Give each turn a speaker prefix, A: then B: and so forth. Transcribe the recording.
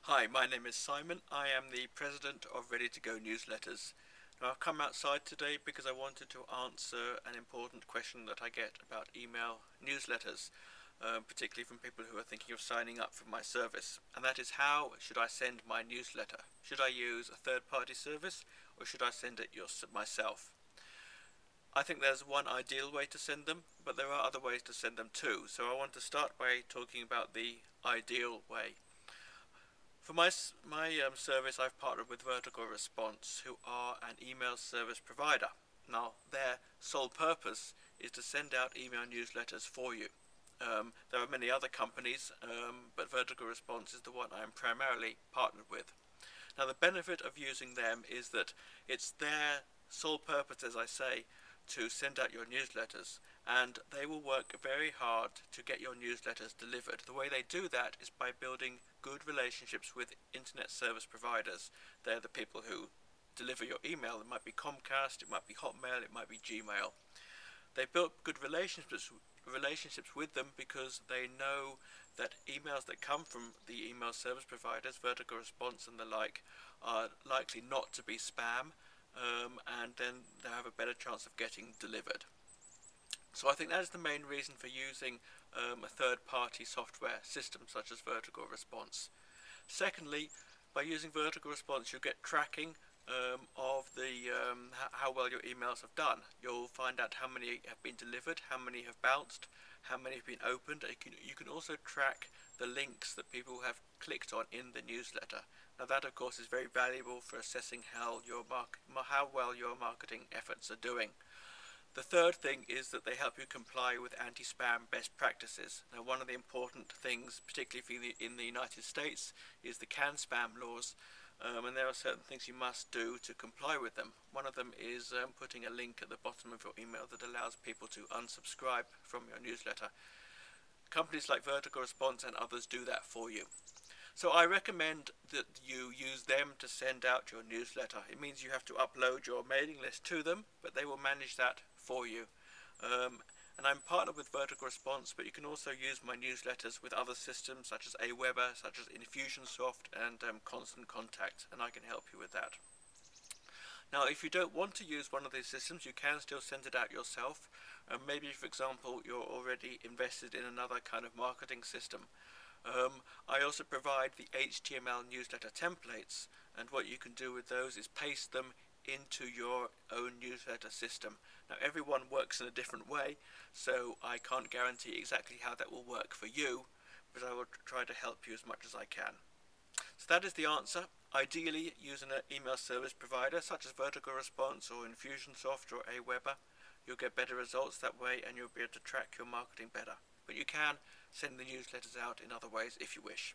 A: Hi, my name is Simon. I am the president of Ready to Go Newsletters. Now, I've come outside today because I wanted to answer an important question that I get about email newsletters, particularly from people who are thinking of signing up for my service. And that is, how should I send my newsletter? Should I use a third-party service, or should I send it myself? I think there's one ideal way to send them, but there are other ways to send them too. So I want to start by talking about the ideal way. For my service, I've partnered with Vertical Response, who are an email service provider. Now, their sole purpose is to send out email newsletters for you. There are many other companies, but Vertical Response is the one I am primarily partnered with. Now, the benefit of using them is that it's their sole purpose, as I say, to send out your newsletters, and they will work very hard to get your newsletters delivered. The way they do that is by building good relationships with internet service providers. They're the people who deliver your email. It might be Comcast, it might be Hotmail, it might be Gmail. They've built good relationships with them because they know that emails that come from the email service providers, Vertical Response and the like, are likely not to be spam, and then they have a better chance of getting delivered. So I think that is the main reason for using a third-party software system such as Vertical Response. Secondly, by using Vertical Response, you'll get tracking of how well your emails have done. You'll find out how many have been delivered, how many have bounced, how many have been opened. You can also track the links that people have clicked on in the newsletter. Now that, of course, is very valuable for assessing how well your marketing efforts are doing. The third thing is that they help you comply with anti-spam best practices. Now, one of the important things, particularly in the United States, is the CAN-SPAM laws, and there are certain things you must do to comply with them. One of them is putting a link at the bottom of your email that allows people to unsubscribe from your newsletter. Companies like Vertical Response and others do that for you. So I recommend that you use them to send out your newsletter. It means you have to upload your mailing list to them, but they will manage that for you. And I'm partnered with Vertical Response, but you can also use my newsletters with other systems such as Aweber, such as Infusionsoft, and Constant Contact, and I can help you with that. Now, if you don't want to use one of these systems, you can still send it out yourself. Maybe, for example, you're already invested in another kind of marketing system. I also provide the HTML newsletter templates, and what you can do with those is paste them into your own newsletter system. Now, everyone works in a different way, so I can't guarantee exactly how that will work for you, but I will try to help you as much as I can. So that is the answer. Ideally, using an email service provider such as Vertical Response or Infusionsoft or Aweber. You'll get better results that way, and you'll be able to track your marketing better. But you can send the newsletters out in other ways if you wish.